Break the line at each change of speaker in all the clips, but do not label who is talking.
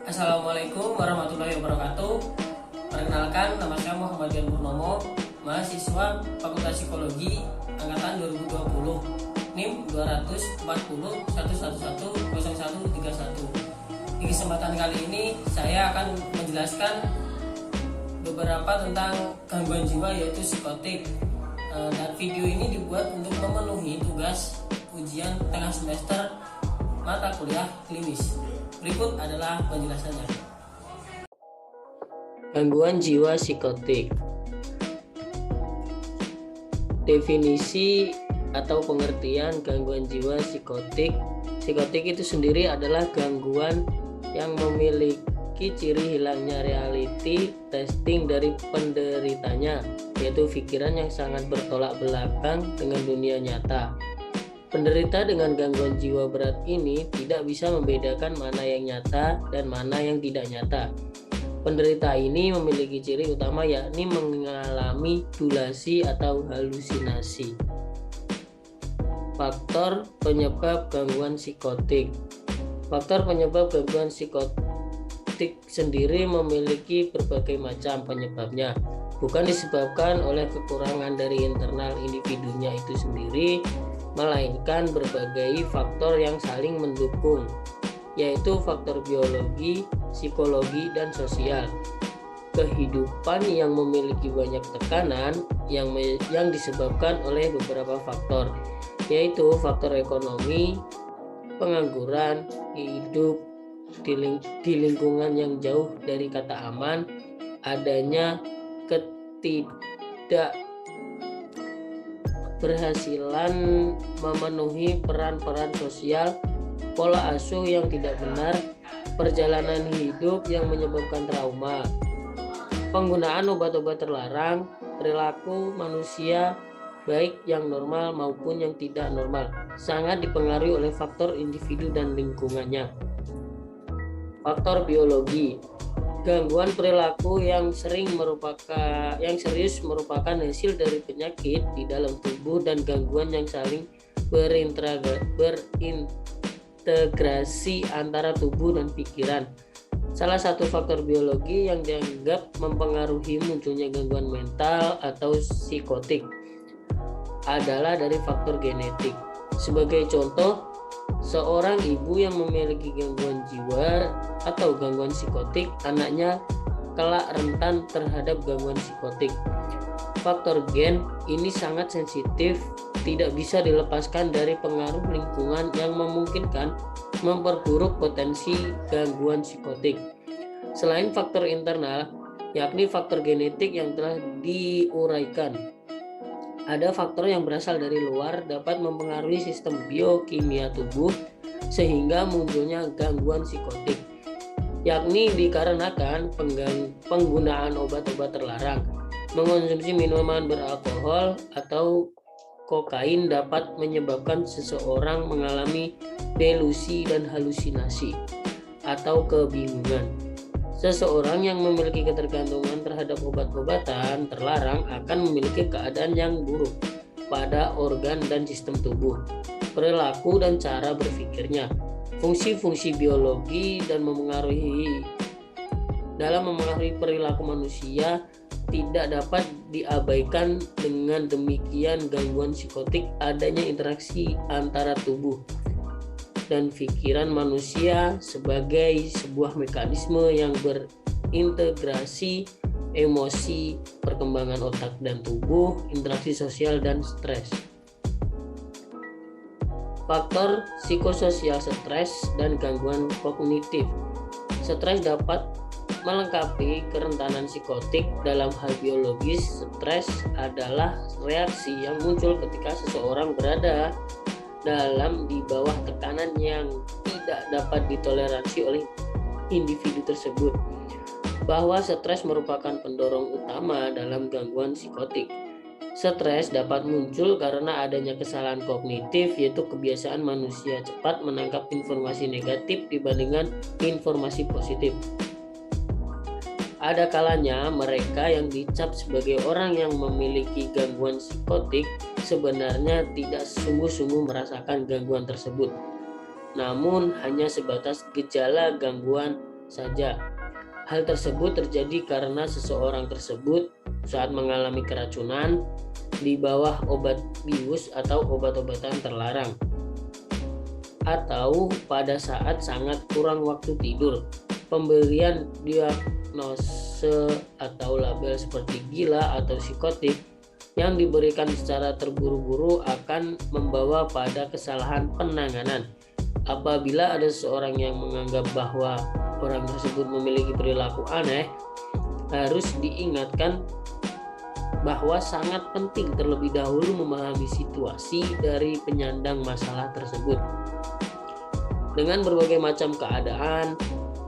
Assalamualaikum warahmatullahi wabarakatuh. Perkenalkan, nama saya Muhammad Dian Purnomo, mahasiswa Fakultas Psikologi angkatan 2020, NIM 240 111010131. Di kesempatan kali ini saya akan menjelaskan beberapa tentang gangguan jiwa, yaitu psikotik. Dan video ini dibuat untuk memenuhi tugas ujian tengah semester mata kuliah klinis. Berikut adalah penjelasannya.
Gangguan jiwa psikotik. Definisi atau pengertian gangguan jiwa psikotik. Psikotik itu sendiri adalah gangguan yang memiliki ciri hilangnya reality testing dari penderitanya, yaitu pikiran yang sangat bertolak belakang dengan dunia nyata. Penderita dengan gangguan jiwa berat ini tidak bisa membedakan mana yang nyata dan mana yang tidak nyata. Penderita ini memiliki ciri utama, yakni mengalami dulasi atau halusinasi. Faktor penyebab gangguan psikotik. Faktor penyebab gangguan psikotik sendiri memiliki berbagai macam penyebabnya. Bukan disebabkan oleh kekurangan dari internal individunya itu sendiri, melainkan berbagai faktor yang saling mendukung, yaitu faktor biologi, psikologi, dan sosial. Kehidupan yang memiliki banyak tekanan yang disebabkan oleh beberapa faktor, yaitu faktor ekonomi, pengangguran, hidup di lingkungan yang jauh dari kata aman, adanya ketidakberhasilan memenuhi peran-peran sosial, pola asuh yang tidak benar, perjalanan hidup yang menyebabkan trauma, penggunaan obat-obat terlarang, perilaku manusia baik yang normal maupun yang tidak normal sangat dipengaruhi oleh faktor individu dan lingkungannya. Faktor biologi. Gangguan perilaku yang serius merupakan hasil dari penyakit di dalam tubuh dan gangguan yang saling berintegrasi antara tubuh dan pikiran. Salah satu faktor biologi yang dianggap mempengaruhi munculnya gangguan mental atau psikotik adalah dari faktor genetik. Sebagai contoh, seorang ibu yang memiliki gangguan jiwa atau gangguan psikotik, anaknya kelak rentan terhadap gangguan psikotik. Faktor gen ini sangat sensitif, tidak bisa dilepaskan dari pengaruh lingkungan yang memungkinkan memperburuk potensi gangguan psikotik. Selain faktor internal, yakni faktor genetik yang telah diuraikan, ada faktor yang berasal dari luar dapat mempengaruhi sistem biokimia tubuh sehingga munculnya gangguan psikotik, yakni dikarenakan penggunaan obat-obat terlarang, mengonsumsi minuman beralkohol atau kokain dapat menyebabkan seseorang mengalami delusi dan halusinasi atau kebingungan. Seseorang yang memiliki ketergantungan terhadap obat-obatan terlarang akan memiliki keadaan yang buruk pada organ dan sistem tubuh, perilaku dan cara berpikirnya. Fungsi-fungsi biologi dalam memengaruhi perilaku manusia tidak dapat diabaikan. Dengan demikian, gangguan psikotik adanya interaksi antara tubuh dan pikiran manusia sebagai sebuah mekanisme yang berintegrasi emosi, perkembangan otak dan tubuh, interaksi sosial, dan stres. Faktor psikososial stres dan gangguan kognitif. Stres dapat melengkapi kerentanan psikotik. Dalam hal biologis, stres adalah reaksi yang muncul ketika seseorang berada di bawah tekanan yang tidak dapat ditoleransi oleh individu tersebut. Bahwa stres merupakan pendorong utama dalam gangguan psikotik. Stres dapat muncul karena adanya kesalahan kognitif, yaitu kebiasaan manusia cepat menangkap informasi negatif dibandingkan informasi positif. Ada kalanya mereka yang dicap sebagai orang yang memiliki gangguan psikotik sebenarnya tidak sungguh-sungguh merasakan gangguan tersebut, namun hanya sebatas gejala gangguan saja. Hal tersebut terjadi karena seseorang tersebut saat mengalami keracunan di bawah obat bius atau obat-obatan terlarang, atau pada saat sangat kurang waktu tidur. Pemberian diagnose atau label seperti gila atau psikotik yang diberikan secara terburu-buru akan membawa pada kesalahan penanganan. Apabila ada seseorang yang menganggap bahwa orang tersebut memiliki perilaku aneh, harus diingatkan bahwa sangat penting terlebih dahulu memahami situasi dari penyandang masalah tersebut dengan berbagai macam keadaan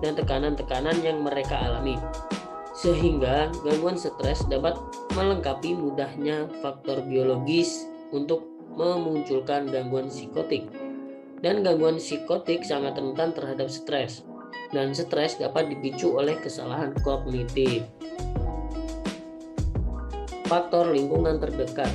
dan tekanan-tekanan yang mereka alami, sehingga gangguan stres dapat melengkapi mudahnya faktor biologis untuk memunculkan gangguan psikotik. Dan gangguan psikotik sangat rentan terhadap stres, dan stres dapat dipicu oleh kesalahan kognitif. Faktor lingkungan terdekat.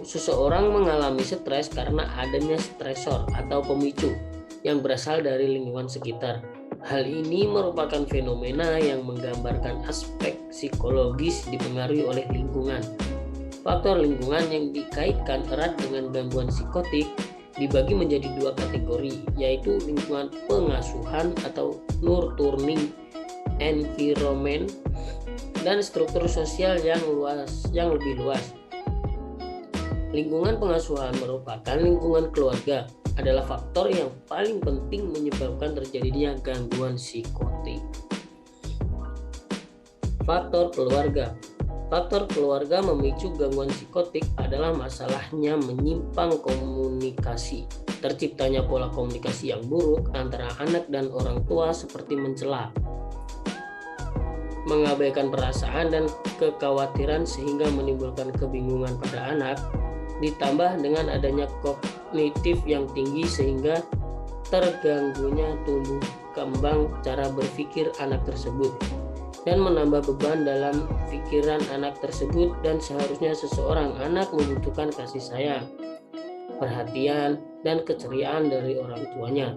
Seseorang mengalami stres karena adanya stresor atau pemicu yang berasal dari lingkungan sekitar. Hal ini merupakan fenomena yang menggambarkan aspek psikologis dipengaruhi oleh lingkungan. Faktor lingkungan yang dikaitkan erat dengan gangguan psikotik dibagi menjadi dua kategori, yaitu lingkungan pengasuhan atau nurturing environment dan struktur sosial yang lebih luas. Lingkungan pengasuhan merupakan lingkungan keluarga, adalah faktor yang paling penting menyebabkan terjadinya gangguan psikotik. Faktor keluarga. Faktor keluarga memicu gangguan psikotik adalah masalahnya menyimpang komunikasi, terciptanya pola komunikasi yang buruk antara anak dan orang tua seperti mencela, mengabaikan perasaan dan kekhawatiran sehingga menimbulkan kebingungan pada anak, ditambah dengan adanya kognitif yang tinggi sehingga terganggunya tumbuh kembang cara berpikir anak tersebut dan menambah beban dalam pikiran anak tersebut. Dan seharusnya seseorang anak membutuhkan kasih sayang, perhatian, dan keceriaan dari orang tuanya.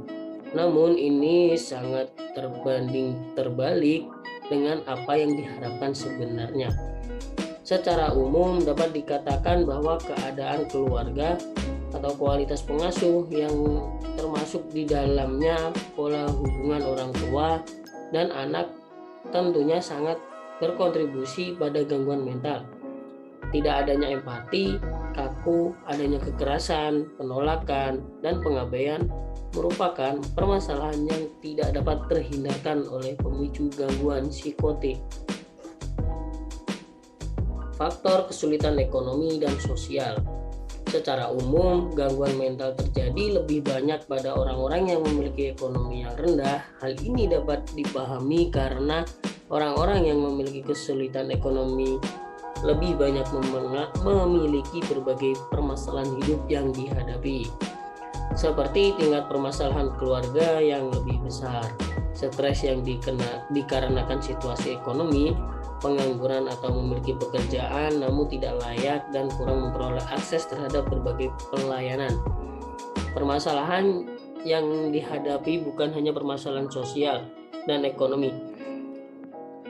Namun ini sangat terbanding terbalik dengan apa yang diharapkan sebenarnya. Secara umum dapat dikatakan bahwa keadaan keluarga atau kualitas pengasuh yang termasuk di dalamnya pola hubungan orang tua dan anak tentunya sangat berkontribusi pada gangguan mental. Tidak adanya empati, kaku, adanya kekerasan, penolakan, dan pengabaian merupakan permasalahan yang tidak dapat terhindarkan oleh pemicu gangguan psikotik. Faktor kesulitan ekonomi dan sosial. Secara umum, gangguan mental terjadi lebih banyak pada orang-orang yang memiliki ekonomi yang rendah. Hal ini dapat dipahami karena orang-orang yang memiliki kesulitan ekonomi lebih banyak memiliki berbagai permasalahan hidup yang dihadapi, seperti tingkat permasalahan keluarga yang lebih besar, stres yang dikarenakan situasi ekonomi, pengangguran atau memiliki pekerjaan namun tidak layak dan kurang memperoleh akses terhadap berbagai pelayanan. Permasalahan yang dihadapi bukan hanya permasalahan sosial dan ekonomi.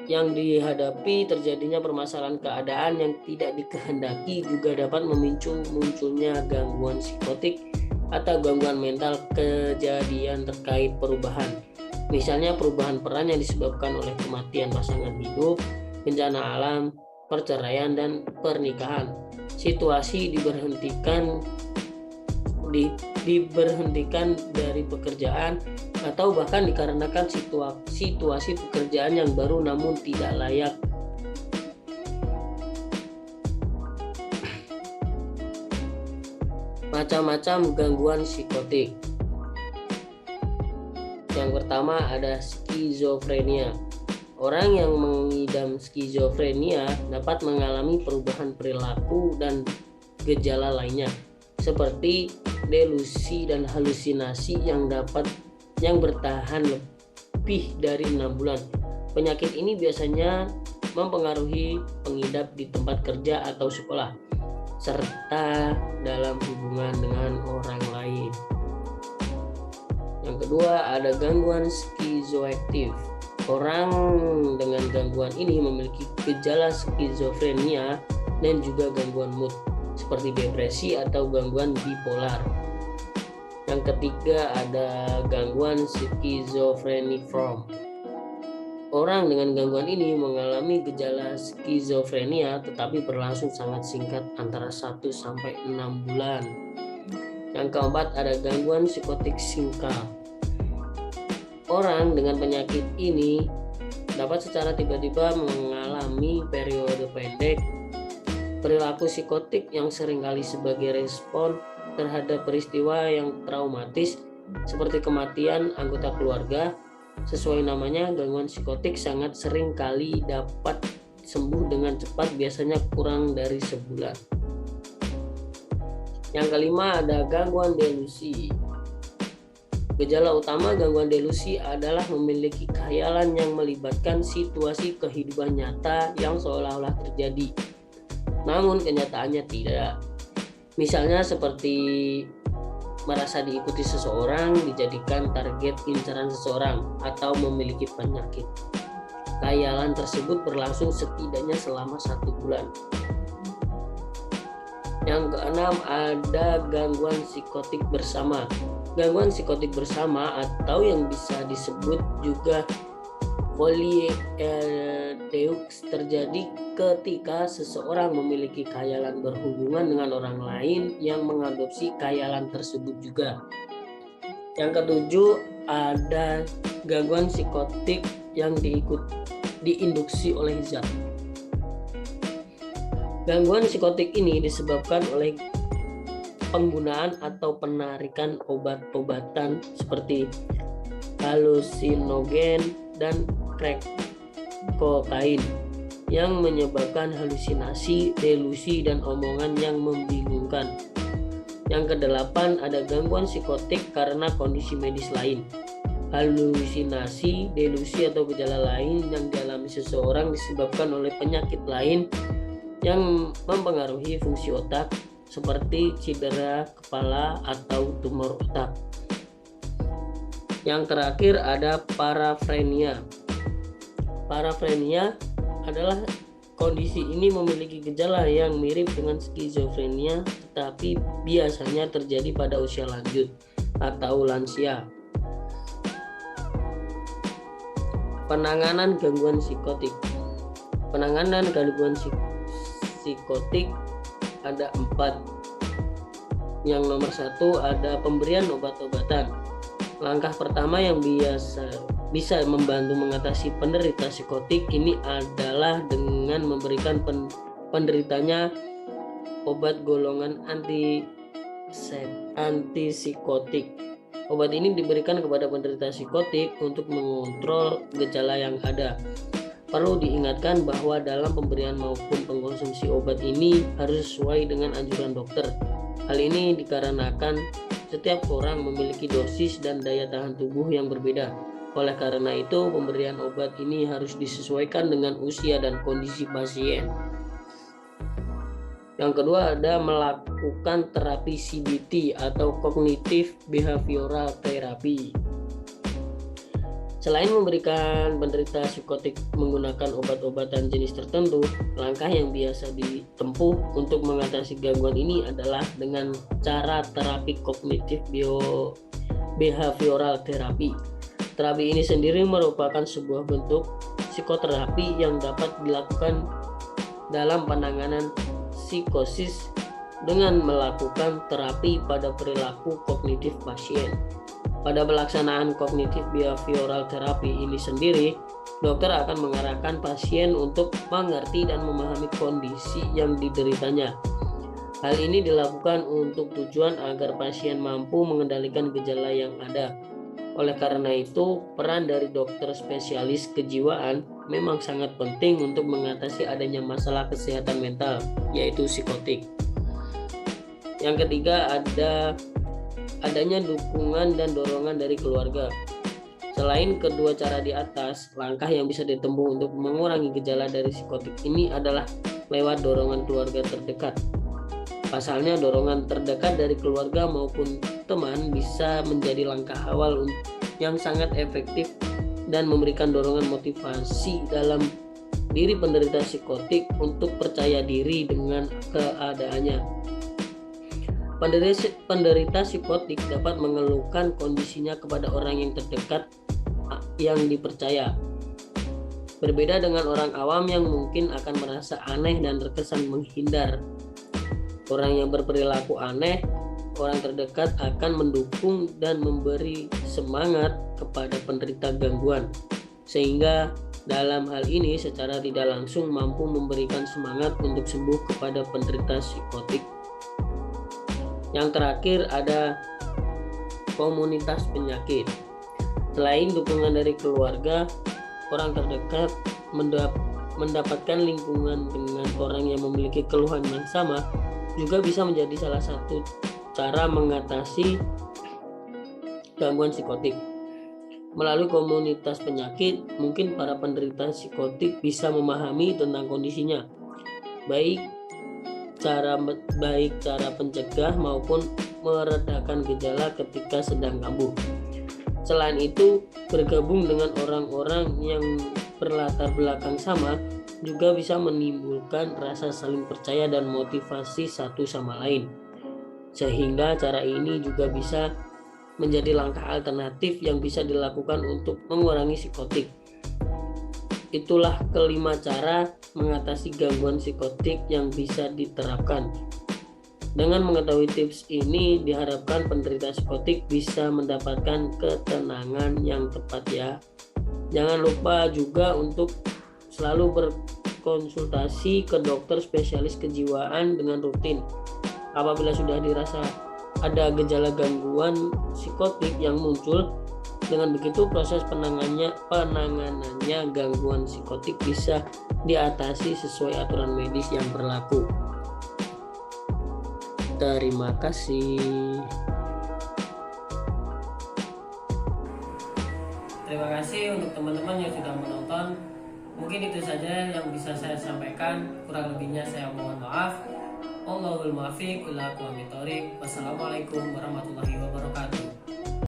Yang dihadapi terjadinya permasalahan keadaan yang tidak dikehendaki juga dapat memicu munculnya gangguan psikotik atau gangguan mental. Kejadian terkait perubahan, misalnya perubahan peran yang disebabkan oleh kematian pasangan hidup, bencana alam, perceraian, dan pernikahan. Situasi diberhentikan dari pekerjaan atau bahkan dikarenakan situasi pekerjaan yang baru namun tidak layak. Macam-macam gangguan psikotik. Yang pertama ada skizofrenia. Orang yang mengidap skizofrenia dapat mengalami perubahan perilaku dan gejala lainnya seperti delusi dan halusinasi yang bertahan lebih dari 6 bulan. Penyakit ini biasanya mempengaruhi pengidap di tempat kerja atau sekolah serta dalam hubungan dengan orang lain. Yang kedua ada gangguan skizoafektif. Orang dengan gangguan ini memiliki gejala skizofrenia dan juga gangguan mood seperti depresi atau gangguan bipolar. Yang ketiga ada gangguan skizofreniform. Orang dengan gangguan ini mengalami gejala skizofrenia tetapi berlangsung sangat singkat antara 1 sampai 6 bulan. Yang keempat ada gangguan psikotik singkat. Orang dengan penyakit ini dapat secara tiba-tiba mengalami periode pendek perilaku psikotik yang seringkali sebagai respon terhadap peristiwa yang traumatis seperti kematian anggota keluarga. Sesuai namanya, gangguan psikotik sangat sering kali dapat sembuh dengan cepat, biasanya kurang dari sebulan. Yang kelima ada gangguan delusi. Gejala utama gangguan delusi adalah memiliki khayalan yang melibatkan situasi kehidupan nyata yang seolah-olah terjadi, namun kenyataannya tidak. Misalnya seperti merasa diikuti seseorang, dijadikan target incaran seseorang, atau memiliki penyakit. Khayalan tersebut berlangsung setidaknya selama 1 bulan. Yang keenam ada gangguan psikotik bersama. Gangguan psikotik bersama atau yang bisa disebut juga polyeideus terjadi ketika seseorang memiliki khayalan berhubungan dengan orang lain yang mengadopsi khayalan tersebut juga. Yang ketujuh ada gangguan psikotik yang diinduksi oleh zat. Gangguan psikotik ini disebabkan oleh penggunaan atau penarikan obat-obatan seperti halusinogen dan crack kokain yang menyebabkan halusinasi, delusi, dan omongan yang membingungkan. Yang kedelapan ada gangguan psikotik karena kondisi medis lain. Halusinasi, delusi, atau gejala lain yang dialami seseorang disebabkan oleh penyakit lain yang mempengaruhi fungsi otak seperti cedera kepala atau tumor otak. Yang terakhir ada parafrenia. Parafrenia adalah kondisi ini memiliki gejala yang mirip dengan skizofrenia tetapi biasanya terjadi pada usia lanjut atau lansia. Penanganan gangguan psikotik. Penanganan gangguan psikotik ada 4. Yang nomor 1 ada pemberian obat-obatan. Langkah pertama yang bisa membantu mengatasi penderita psikotik ini adalah dengan memberikan penderitanya obat golongan antipsikotik. Obat ini diberikan kepada penderita psikotik untuk mengontrol gejala yang ada. Perlu diingatkan bahwa dalam pemberian maupun pengkonsumsi obat ini harus sesuai dengan anjuran dokter. Hal ini dikarenakan setiap orang memiliki dosis dan daya tahan tubuh yang berbeda. Oleh karena itu, pemberian obat ini harus disesuaikan dengan usia dan kondisi pasien. Yang kedua ada melakukan terapi CBT atau Cognitive Behavioral Therapy. Selain memberikan penderita psikotik menggunakan obat-obatan jenis tertentu, langkah yang biasa ditempuh untuk mengatasi gangguan ini adalah dengan cara terapi Cognitive Behavioral Therapy. Terapi ini sendiri merupakan sebuah bentuk psikoterapi yang dapat dilakukan dalam penanganan psikosis dengan melakukan terapi pada perilaku kognitif pasien. Pada pelaksanaan Cognitive Behavioral Therapy ini sendiri, dokter akan mengarahkan pasien untuk mengerti dan memahami kondisi yang dideritanya. Hal ini dilakukan untuk tujuan agar pasien mampu mengendalikan gejala yang ada. Oleh karena itu, peran dari dokter spesialis kejiwaan memang sangat penting untuk mengatasi adanya masalah kesehatan mental, yaitu psikotik. Yang ketiga adanya dukungan dan dorongan dari keluarga. Selain kedua cara di atas, langkah yang bisa ditempuh untuk mengurangi gejala dari psikotik ini adalah lewat dorongan keluarga terdekat. Pasalnya, dorongan terdekat dari keluarga maupun teman bisa menjadi langkah awal yang sangat efektif dan memberikan dorongan motivasi dalam diri penderita psikotik untuk percaya diri dengan keadaannya. Penderita psikotik dapat mengeluhkan kondisinya kepada orang yang terdekat yang dipercaya. Berbeda dengan orang awam yang mungkin akan merasa aneh dan terkesan menghindar. Orang yang berperilaku aneh, orang terdekat akan mendukung dan memberi semangat kepada penderita gangguan, sehingga dalam hal ini secara tidak langsung mampu memberikan semangat untuk sembuh kepada penderita psikotik. Yang terakhir ada komunitas penyakit. Selain dukungan dari keluarga, orang terdekat mendapatkan lingkungan dengan orang yang memiliki keluhan yang sama juga bisa menjadi salah satu cara mengatasi gangguan psikotik. Melalui komunitas penyakit, mungkin para penderita psikotik bisa memahami tentang kondisinya, baik cara pencegah maupun meredakan gejala ketika sedang kambuh. Selain itu, bergabung dengan orang-orang yang berlatar belakang sama juga bisa menimbulkan rasa saling percaya dan motivasi satu sama lain. Sehingga cara ini juga bisa menjadi langkah alternatif yang bisa dilakukan untuk mengurangi psikotik. Itulah kelima cara mengatasi gangguan psikotik yang bisa diterapkan. Dengan mengetahui tips ini, diharapkan penderita psikotik bisa mendapatkan ketenangan yang tepat ya. Jangan lupa juga untuk selalu berkonsultasi ke dokter spesialis kejiwaan dengan rutin. Apabila sudah dirasa ada gejala gangguan psikotik yang muncul, dengan begitu proses penanganannya gangguan psikotik bisa diatasi sesuai aturan medis yang berlaku. Terima kasih.
Terima kasih untuk teman-teman yang sudah menonton. Mungkin itu saja yang bisa saya sampaikan. Kurang lebihnya saya mohon maaf. Wallahul muwaffiq ila aqwamit thoriq. Wassalamualaikum warahmatullahi wabarakatuh.